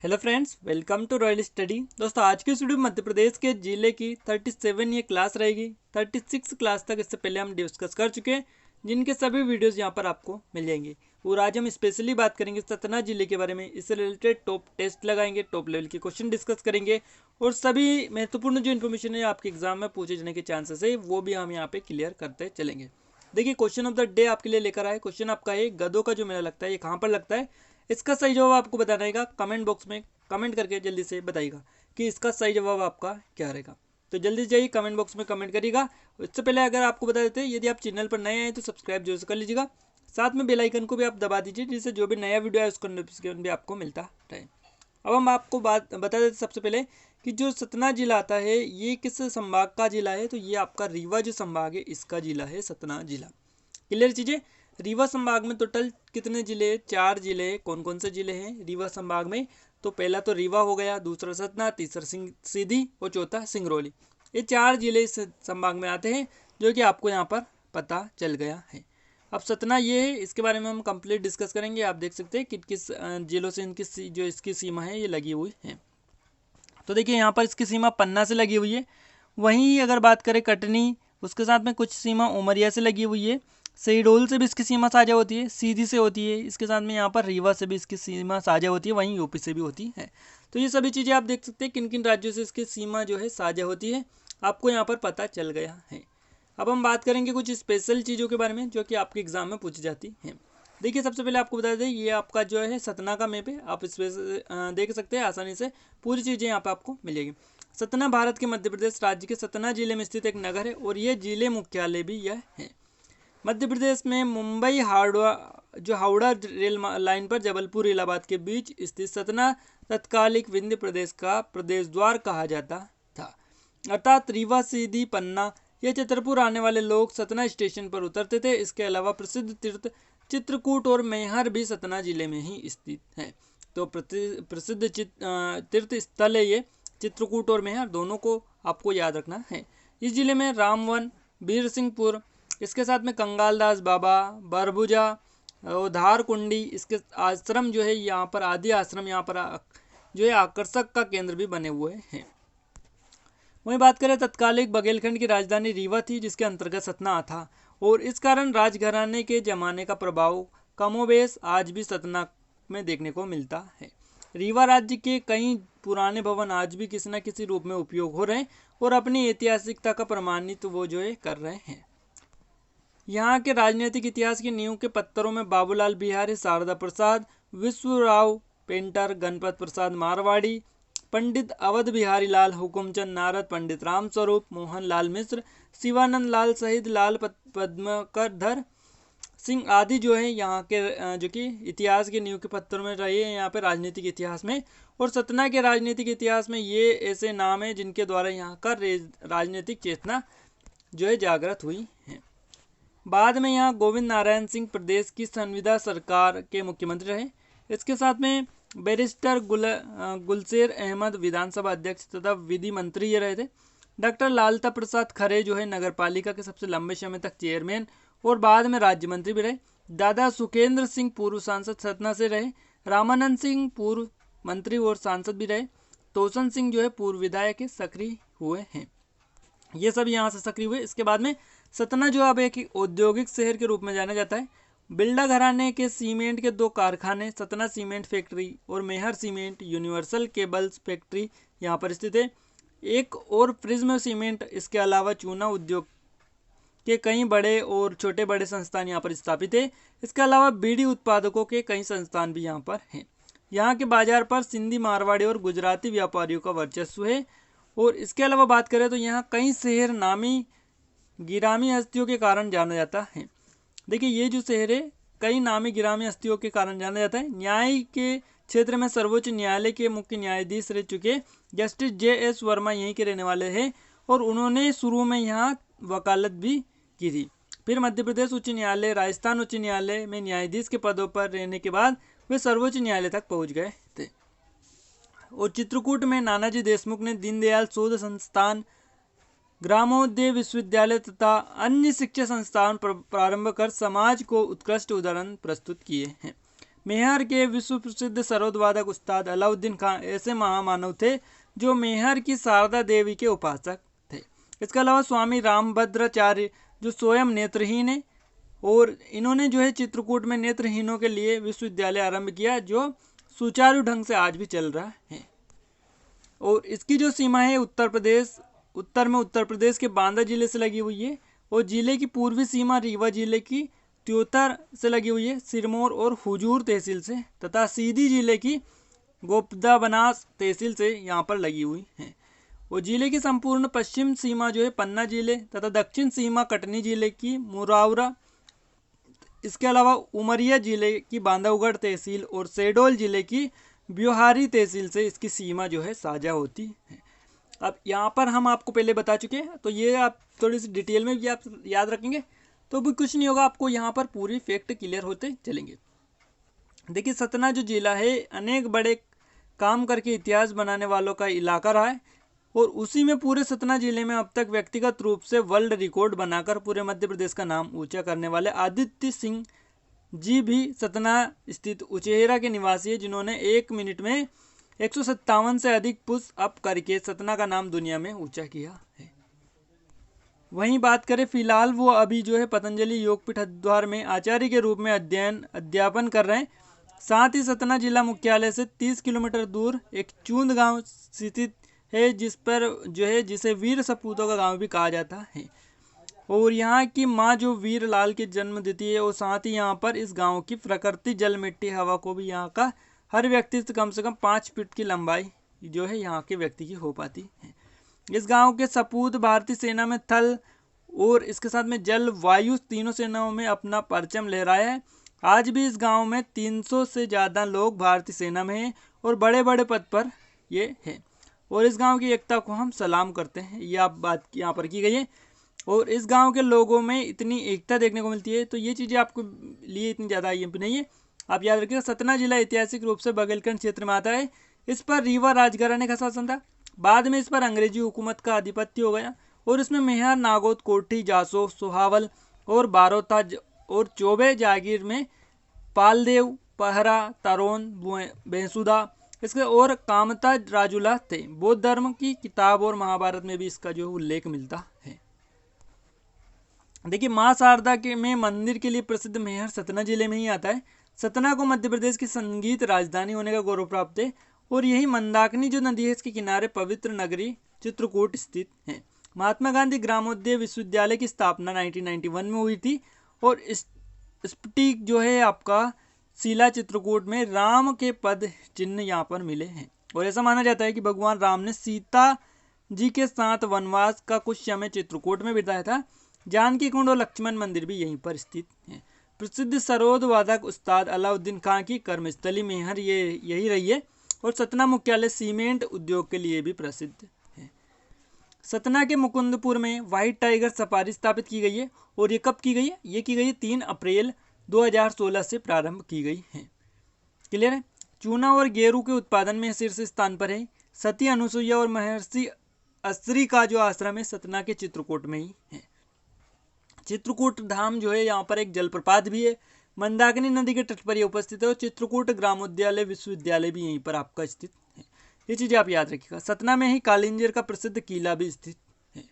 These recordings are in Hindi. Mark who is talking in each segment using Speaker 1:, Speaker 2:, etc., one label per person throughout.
Speaker 1: Hello friends, welcome to royal study. दोस्तों, आज की वीडियो मध्य प्रदेश के जिले की 37 ये क्लास रहेगी। 36 क्लास तक इससे पहले हम डिस्कस कर चुके हैं, जिनके सभी वीडियोस यहाँ पर आपको मिल जाएंगे। और आज हम स्पेशली बात करेंगे सतना जिले के बारे में। इससे रिलेटेड टॉप टेस्ट लगाएंगे, टॉप लेवल के क्वेश्चन डिस्कस करेंगे और सभी महत्वपूर्ण जो इन्फॉर्मेशन है आपके एग्जाम में पूछे जाने के चांसेस है वो भी हम यहाँ पे क्लियर करते चलेंगे। देखिए, क्वेश्चन ऑफ द डे आपके लिए लेकर आए। क्वेश्चन आपका है, गधों का जो मेला लगता है ये कहाँ पर लगता है। इसका सही जवाब आपको बताना रहेगा। कमेंट बॉक्स में कमेंट करके जल्दी से बताइएगा कि इसका सही जवाब आपका क्या रहेगा। तो जल्दी से जाइए, कमेंट बॉक्स में कमेंट करिएगा। इससे पहले अगर आपको बता देते हैं, यदि आप चैनल पर नए आए तो सब्सक्राइब जरूर कर लीजिएगा। साथ में बेल आइकन को भी आप दबा दीजिए, जिससे जो भी नया वीडियो है उसका नोटिफिकेशन भी आपको मिलता रहे। अब हम आपको बात बता देते सबसे पहले कि जो सतना जिला आता है ये किस संभाग का जिला है। तो ये आपका रीवा जो संभाग है इसका जिला है सतना जिला। क्लियर चीजें। रीवा संभाग में टोटल कितने जिले? 4 जिले। कौन कौन से जिले हैं रीवा संभाग में? तो पहला तो रीवा हो गया, दूसरा सतना, तीसरा सीधी और चौथा सिंगरौली। ये 4 जिले इस संभाग में आते हैं, जो कि आपको यहाँ पर पता चल गया है। अब सतना ये है, इसके बारे में हम कंप्लीट डिस्कस करेंगे। आप देख सकते हैं कि किस जिलों से इनकी जो इसकी सीमा है ये लगी हुई है। तो देखिए, यहाँ पर इसकी सीमा पन्ना से लगी हुई है। वहीं अगर बात करें कटनी, उसके साथ में कुछ सीमा उमरिया से लगी हुई है। शहडोल से भी इसकी सीमा साझा होती है, सीधी से होती है। इसके साथ में यहाँ पर रीवा से भी इसकी सीमा साझा होती है, वहीं यूपी से भी होती है। तो ये सभी चीज़ें आप देख सकते हैं किन किन राज्यों से इसकी सीमा जो है साझा होती है, आपको यहाँ पर पता चल गया है। अब हम बात करेंगे कुछ स्पेशल चीज़ों के बारे में जो कि आपके एग्जाम में पूछी जाती हैं। देखिए, सबसे पहले आपको बता दें, ये आपका जो है सतना का मैप है। आप इस पर देख सकते हैं आसानी से, पूरी चीज़ें यहाँ पर आपको मिलेगी। सतना भारत के मध्य प्रदेश राज्य के सतना जिले में स्थित एक नगर है और ये जिले मुख्यालय भी यह है। मध्य प्रदेश में मुंबई हावड़ा रेल लाइन पर जबलपुर इलाहाबाद के बीच स्थित सतना तत्कालिक विंध्य प्रदेश का प्रदेश द्वार कहा जाता था। अर्थात रीवा, सीधी, पन्ना या छतरपुर आने वाले लोग सतना स्टेशन पर उतरते थे। इसके अलावा प्रसिद्ध तीर्थ चित्रकूट और मैहर भी सतना जिले में ही स्थित है। तो प्रसिद्ध तीर्थ स्थल है ये चित्रकूट और मैहर, दोनों को आपको याद रखना है। इस जिले में रामवन, बीर सिंहपुर, इसके साथ में कंगालदास बाबा, बरबुजा और धारकुंडी, इसके आश्रम जो है यहाँ पर, आदि आश्रम यहाँ पर जो है आकर्षक का केंद्र भी बने हुए हैं। वहीं बात करें, तत्कालिक बघेलखंड की राजधानी रीवा थी, जिसके अंतर्गत सतना था और इस कारण राजघराने के जमाने का प्रभाव कमोबेश आज भी सतना में देखने को मिलता है। रीवा राज्य के कई पुराने भवन आज भी किसी न किसी रूप में उपयोग हो रहे हैं और अपनी ऐतिहासिकता का प्रमाणित वो जो है कर रहे हैं। यहाँ के राजनीतिक इतिहास की नींव के पत्थरों में बाबूलाल बिहारी, शारदा प्रसाद, विश्वराव पेंटर, गणपत प्रसाद मारवाड़ी, पंडित अवध बिहारी लाल, हुकुमचंद नारद, पंडित राम स्वरूप, मोहन लाल मिश्र, शिवानंद लाल सहित लाल पद्मकर सिंह आदि जो है यहाँ के जो कि इतिहास के नींव के पत्थरों में रहे हैं यहाँ पे राजनीतिक इतिहास में। और सतना के राजनीतिक इतिहास में ये ऐसे नाम हैं जिनके द्वारा यहाँ का राजनीतिक चेतना जो है जागृत हुई है। बाद में यहाँ गोविंद नारायण सिंह प्रदेश की संविदा सरकार के मुख्यमंत्री रहे। इसके साथ में बैरिस्टर गुलशेर अहमद विधानसभा अध्यक्ष तथा विधि मंत्री ये रहे थे। डॉक्टर लालता प्रसाद खरे जो है नगर पालिका के सबसे लंबे समय तक चेयरमैन और बाद में राज्य मंत्री भी रहे। दादा सुखेंद्र सिंह पूर्व सांसद सतना से रहे। रामानंद सिंह पूर्व मंत्री और सांसद भी रहे। तोसन सिंह जो है पूर्व विधायक सक्रिय हुए हैं। ये सब यहाँ से सक्रिय हुए। इसके बाद में सतना जो अब एक औद्योगिक शहर के रूप में जाना जाता है। बिल्डा घराने के सीमेंट के 2 कारखाने, सतना सीमेंट फैक्ट्री और मेहर सीमेंट यूनिवर्सल केबल्स फैक्ट्री यहाँ पर स्थित है। एक और प्रिज्म सीमेंट, इसके अलावा चूना उद्योग के कई बड़े और छोटे बड़े संस्थान यहाँ पर स्थापित है। इसके अलावा बीड़ी उत्पादकों के कई संस्थान भी यहाँ पर हैं। यहाँ के बाजार पर सिंधी, मारवाड़ी और गुजराती व्यापारियों का वर्चस्व है। और इसके अलावा बात करें तो यहाँ कई शहर नामी गिरामी हस्तियों के कारण जाना जाता है। देखिए, ये जो शहर है कई नामी गिरामी हस्तियों के कारण जाना जाता है। न्याय के क्षेत्र में सर्वोच्च न्यायालय के मुख्य न्यायाधीश रह चुके जस्टिस JS वर्मा यहीं के रहने वाले हैं और उन्होंने शुरू में यहाँ वकालत भी की थी। फिर मध्य प्रदेश उच्च न्यायालय, राजस्थान उच्च न्यायालय में न्यायाधीश के पदों पर रहने के बाद वे सर्वोच्च न्यायालय तक पहुँच गए थे। और चित्रकूट में नानाजी देशमुख ने दीनदयाल शोध संस्थान, ग्रामोदय विश्वविद्यालय तथा अन्य शिक्षा संस्थान प्रारंभ कर समाज को उत्कृष्ट उदाहरण प्रस्तुत किए हैं। मेहर के विश्व प्रसिद्ध सरोद वादक उस्ताद अलाउद्दीन खां ऐसे महामानव थे जो मेहर की शारदा देवी के उपासक थे। इसके अलावा स्वामी रामभद्राचार्य जो स्वयं नेत्रहीन है और इन्होंने जो है चित्रकूट में नेत्रहीनों के लिए विश्वविद्यालय आरंभ किया जो सुचारू ढंग से आज भी चल रहा है। और इसकी जो सीमा है उत्तर प्रदेश के बांदा जिले से लगी हुई है और जिले की पूर्वी सीमा रीवा जिले की त्योतर से लगी हुई है, सिरमौर और हुजूर तहसील से, तथा सीधी जिले की गोपदाबनास तहसील से यहाँ पर लगी हुई है। और जिले की संपूर्ण पश्चिम सीमा जो है पन्ना जिले तथा दक्षिण सीमा कटनी जिले की मुरावरा, इसके अलावा उमरिया जिले की बांधवगढ़ तहसील और शहडोल जिले की ब्योहारी तहसील से इसकी सीमा जो है साझा होती है। अब यहाँ पर हम आपको पहले बता चुके हैं, तो ये आप थोड़ी सी डिटेल में भी आप याद रखेंगे तो भी कुछ नहीं होगा, आपको यहाँ पर पूरी फैक्ट क्लियर होते चलेंगे। देखिए सतना जो जिला है अनेक बड़े काम करके इतिहास बनाने वालों का इलाका रहा है और उसी में पूरे सतना जिले में अब तक व्यक्तिगत रूप से वर्ल्ड रिकॉर्ड बनाकर पूरे मध्य प्रदेश का नाम ऊंचा करने वाले आदित्य सिंह जी भी सतना स्थित उचेहरा के निवासी है, जिन्होंने 1 मिनट में 157 से अधिक पुश अप करके सतना का नाम दुनिया में ऊंचा किया है। वहीं बात करें फिलहाल वो अभी जो है पतंजलि योगपीठ हरिद्वार में आचार्य के रूप में अध्यापन कर रहे हैं। साथ ही सतना जिला मुख्यालय से 30 किलोमीटर दूर एक चूंद गांव स्थित है जिसे वीर सपूतों का गांव भी कहा जाता है। और यहाँ की माँ जो वीर लाल की जन्म देती है और साथ ही यहाँ पर इस गांव की प्रकृति जल मिट्टी हवा को भी यहाँ का हर व्यक्ति से कम 5 फीट की लंबाई जो है यहाँ के व्यक्ति की हो पाती है। इस गांव के सपूत भारतीय सेना में थल और इसके साथ में जल वायु तीनों सेनाओं में अपना परचम लहराया है। आज भी इस गांव में 300 से ज़्यादा लोग भारतीय सेना में हैं और बड़े बड़े पद पर ये है। और इस गांव की एकता को हम सलाम करते हैं, ये आप बात यहाँ पर की गई है। और इस गांव के लोगों में इतनी एकता देखने को मिलती है, तो ये चीज़ें आपको लिए इतनी ज़्यादा नहीं है, आप याद रखिएगा। सतना जिला ऐतिहासिक रूप से बघेलखंड क्षेत्र में आता है। इस पर रीवा राजघराने का शासन था, बाद में इस पर अंग्रेजी हुकूमत का आधिपत्य हो गया और इसमें मेहर, नागौद, कोठी, जासो, सोहावल और बारोता और चौबे जागीर में पालदेव, पहरा, तरोन, बेंसुदा इसके और कामता राजुला थे। बौद्ध धर्म की किताब और महाभारत में भी इसका जो उल्लेख मिलता है। देखिए माँ शारदा के में मंदिर के लिए प्रसिद्ध मेहर सतना जिले में ही आता है। सतना को मध्य प्रदेश की संगीत राजधानी होने का गौरव प्राप्त है और यही मंदाकिनी जो नदी है इसके किनारे पवित्र नगरी चित्रकूट स्थित है। महात्मा गांधी ग्रामोदय विश्वविद्यालय की स्थापना 1991 में हुई थी और स्फटिक जो है आपका शिला चित्रकूट में राम के पद चिन्ह यहाँ पर मिले हैं। और ऐसा माना जाता है कि भगवान राम ने सीता जी के साथ वनवास का कुछ समय चित्रकूट में बिताया था। जानकी कुंड और लक्ष्मण मंदिर भी यहीं पर स्थित है। प्रसिद्ध सरोद वादक उस्ताद अलाउद्दीन खां की कर्मस्थली मेहर यही रही है और सतना मुख्यालय सीमेंट उद्योग के लिए भी प्रसिद्ध है। सतना के मुकुंदपुर में व्हाइट टाइगर सफारी स्थापित की गई है और ये कब की गई है? ये की गई 3 अप्रैल 2016 से प्रारंभ की गई है। क्लियर है। चूना और गेरू के उत्पादन में शीर्ष स्थान पर है। सती अनुसुईया और महर्षि अस्त्री का जो आश्रम है सतना के चित्रकूट में ही है। चित्रकूट धाम जो है यहाँ पर एक जलप्रपात भी है, मंदाकिनी नदी के तट पर ही उपस्थित है और चित्रकूट ग्रामोद्यालय विश्वविद्यालय भी यहीं पर आपका स्थित है। ये चीज़ें आप याद रखिएगा। सतना में ही कालिंजर का प्रसिद्ध किला भी स्थित है।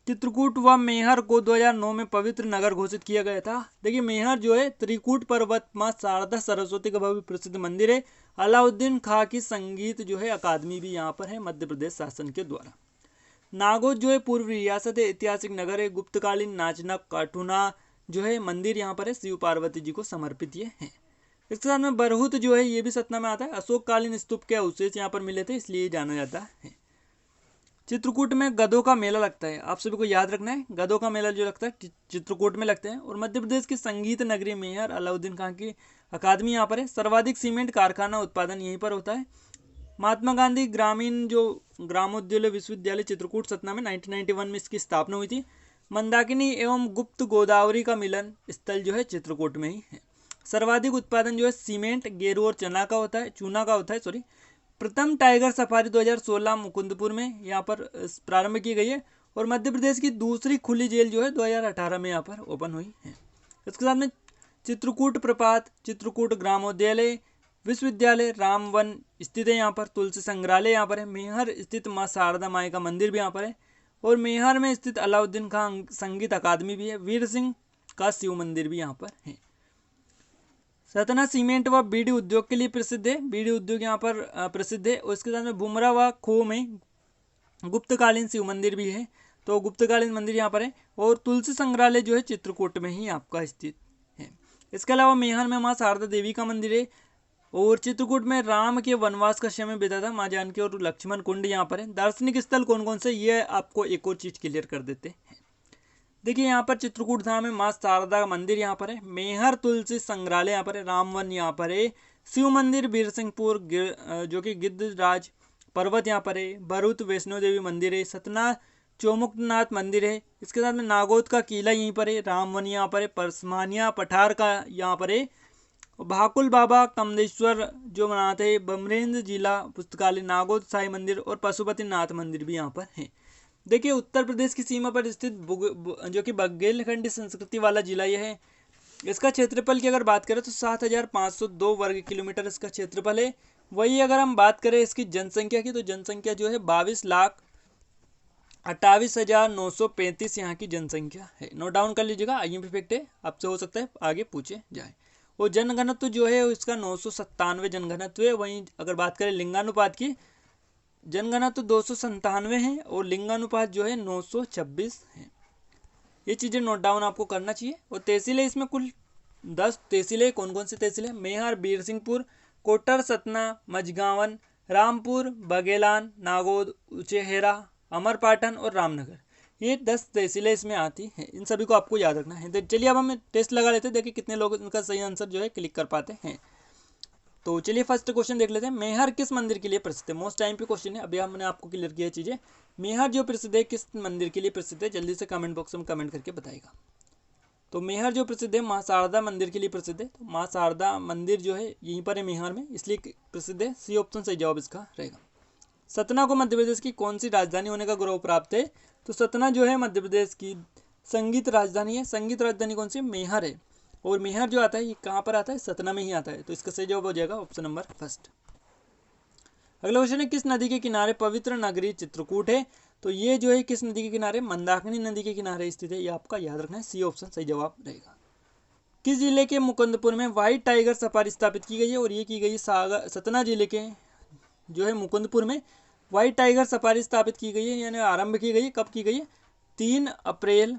Speaker 1: चित्रकूट व मेहर को 2009 में पवित्र नगर घोषित किया गया था। देखिए मेहर जो है त्रिकूट पर्वत माँ शारदा सरस्वती का भव्य प्रसिद्ध मंदिर है। अलाउद्दीन खां की संगीत जो है अकादमी भी यहाँ पर है मध्य प्रदेश शासन के द्वारा। नागौद जो है पूर्व रियासत है, ऐतिहासिक नगर है। गुप्तकालीन नाचना काठूना जो है मंदिर यहाँ पर है, शिव पार्वती जी को समर्पित ये है। इसके साथ में बरहुत जो है ये भी सतना में आता है। अशोककालीन स्तूप के अवशेष यहाँ पर मिले थे इसलिए जाना जाता है। चित्रकूट में गधों का मेला लगता है, आप सभी को याद रखना है। गधों का मेला जो लगता है चित्रकूट में लगता है। और मध्य प्रदेश की संगीत नगरी मेहर अलाउद्दीन खां की अकादमी यहाँ पर है। सर्वाधिक सीमेंट कारखाना उत्पादन यहीं पर होता है। महात्मा गांधी ग्रामीण जो ग्रामोद्योग विश्वविद्यालय चित्रकूट सतना में 1991 में इसकी स्थापना हुई थी। मंदाकिनी एवं गुप्त गोदावरी का मिलन स्थल जो है चित्रकूट में ही है। सर्वाधिक उत्पादन जो है सीमेंट, गेरू और चूना का होता है। प्रथम टाइगर सफारी 2016 मुकुंदपुर में यहाँ पर प्रारंभ की गई है और मध्य प्रदेश की दूसरी खुली जेल जो है 2018 में यहाँ पर ओपन हुई है। इसके साथ में चित्रकूट प्रपात, चित्रकूट ग्रामोद्यालय, विश्वविद्यालय रामवन स्थित है यहाँ पर, तुलसी संग्रहालय यहाँ पर है, मेहर स्थित माँ शारदा माई का मंदिर भी यहाँ पर है, और मेहर में स्थित अलाउद्दीन खान संगीत अकादमी भी है, वीर सिंह का शिव मंदिर भी यहाँ पर है। सतना सीमेंट व बीड़ी उद्योग के लिए प्रसिद्ध है, बीड़ी उद्योग यहाँ पर प्रसिद्ध है। और इसके साथ में बुमरा व खो में गुप्तकालीन शिव मंदिर भी है, तो गुप्तकालीन मंदिर यहाँ पर है। और तुलसी संग्रहालय जो है चित्रकूट में ही आपका स्थित है। इसके अलावा मेहर में माँ शारदा देवी का मंदिर है, और चित्रकूट में राम के वनवास का समय बीता था, माँ जानकी और लक्ष्मण कुंड यहाँ पर है। दार्शनिक स्थल कौन कौन से, ये आपको एक और चीज क्लियर कर देते हैं। देखिए यहाँ पर चित्रकूट धाम में माँ शारदा का मंदिर यहाँ पर है, मेहर तुलसी संग्रहालय यहाँ पर है, रामवन यहाँ पर है, शिव मंदिर बीरसिंहपुर जो कि गिद्धराज पर्वत यहाँ पर है, भरूच वैष्णो देवी मंदिर है, सतना चौमुखनाथ मंदिर है। इसके साथ में नागौद का किला यहीं पर है, रामवन यहाँ पर है, परसमानिया पठार का यहाँ पर है, भाकुल बाबा कमलेश्वर जो मनाते हैं, बमरेंद्र जिला पुस्तकालय, नागौद साई मंदिर और पशुपतिनाथ मंदिर भी यहाँ पर है। देखिए उत्तर प्रदेश की सीमा पर स्थित जो कि बुंदेलखंडी संस्कृति वाला जिला यह है। इसका क्षेत्रफल की अगर बात करें तो 7,502 वर्ग किलोमीटर इसका क्षेत्रफल है। वही अगर हम बात करें इसकी जनसंख्या की, तो जनसंख्या जो है 22,28,935 यहाँ की जनसंख्या है। नोट डाउन कर लीजिएगा, IMP फैक्ट है, आपसे हो सकता है आगे पूछे जाए। और जनघनत्व जो है इसका 997 जनघनत्व है। वहीं अगर बात करें लिंगानुपात की, जनगणना 297 है और लिंगानुपात जो है 926 है। ये चीज़ें नोट डाउन आपको करना चाहिए। और तहसीलें इसमें कुल 10 तहसीलें, कौन कौन सी तहसीलें, मेहर, बीरसिंहपुर, कोटर, सतना, मझगावन, रामपुर, बघेलान, नागौद, उचेहरा, अमरपाटन और रामनगर, ये 10 तहसीलें इसमें आती हैं। इन सभी को आपको याद रखना है। चलिए अब हम टेस्ट लगा लेते हैं, देखिए कितने लोग इनका सही आंसर जो है क्लिक कर पाते हैं। तो चलिए फर्स्ट क्वेश्चन देख लेते हैं, मेहर किस मंदिर के लिए प्रसिद्ध है। मोस्ट टाइम पे क्वेश्चन है, अभी हमने आपको क्लियर किया चीजें। मेहर जो प्रसिद्ध है किस मंदिर के लिए प्रसिद्ध है, जल्दी से कमेंट बॉक्स में कमेंट करके बताइएगा। तो मेहर जो प्रसिद्ध है माँ शारदा मंदिर के लिए प्रसिद्ध है। तो माँ शारदा मंदिर जो है यहीं पर है मेहर में, इसलिए प्रसिद्ध है। सी ऑप्शन सही जवाब इसका रहेगा। सतना को मध्य प्रदेश की कौन सी राजधानी होने का गौरव प्राप्त है। तो सतना जो है मध्य प्रदेश की संगीत राजधानी है। संगीत राजधानी कौन सी, मेहर है। और मेहर जो आता है ये कहाँ पर आता है, सतना में ही आता है। तो इसका सही जवाब हो जाएगा ऑप्शन नंबर फर्स्ट। अगला क्वेश्चन है, किस नदी के किनारे पवित्र नगरी चित्रकूट है। तो ये जो है किस नदी के किनारे, मंदाकिनी नदी के किनारे स्थित है। ये आपका याद रखना है, सी ऑप्शन सही जवाब रहेगा। किस जिले के मुकुंदपुर में व्हाइट टाइगर सफारी स्थापित की गई है। और ये की गई सतना जिले के जो है मुकुंदपुर में व्हाइट टाइगर सफारी स्थापित की गई है, यानी आरंभ की गई है। कब की गई है, 3 अप्रैल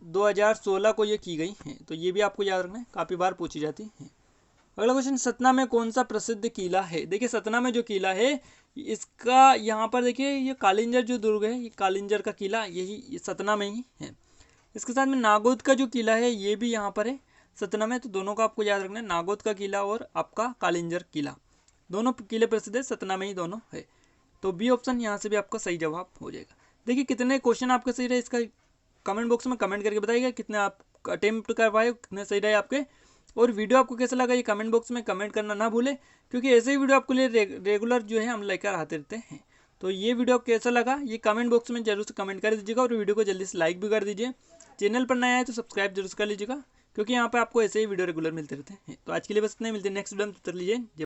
Speaker 1: 2016 को ये की गई है। तो ये भी आपको याद रखना है, काफ़ी बार पूछी जाती है। अगला क्वेश्चन, सतना में कौन सा प्रसिद्ध किला है। देखिए सतना में जो किला है इसका यहाँ पर देखिए ये कालिंजर जो दुर्ग है, ये कालिंजर का किला यही सतना में ही है। इसके साथ में नागौद का जो किला है ये भी यहाँ पर है सतना में। तो दोनों का आपको याद रखना है, नागौद का किला और आपका कालिंजर किला, दोनों किले प्रसिद्ध है, सतना में ही दोनों है। तो बी ऑप्शन यहाँ से भी आपका सही जवाब हो जाएगा। देखिए कितने क्वेश्चन आपके सही रहे इसका कमेंट बॉक्स में कमेंट करके बताइएगा, कितने आप अटेम्प्ट कर पाए, कितने सही रहे आपके। और वीडियो आपको कैसा लगा ये कमेंट बॉक्स में कमेंट करना ना भूले, क्योंकि ऐसे ही वीडियो आपके लिए रेगुलर जो है हम लेकर आते रहते हैं। तो ये वीडियो कैसा लगा ये कमेंट बॉक्स में जरूर से कमेंट कर दीजिएगा, और वीडियो को जल्दी से लाइक भी कर दीजिए। चैनल पर नया है तो सब्सक्राइब जरूर कर लीजिएगा, क्योंकि यहाँ पर आपको ऐसे ही वीडियो रेगुलर मिलते रहते हैं। तो आज के लिए बस इतना ही, मिलते हैं नेक्स्ट वीडियो में, तब तक लीजिए।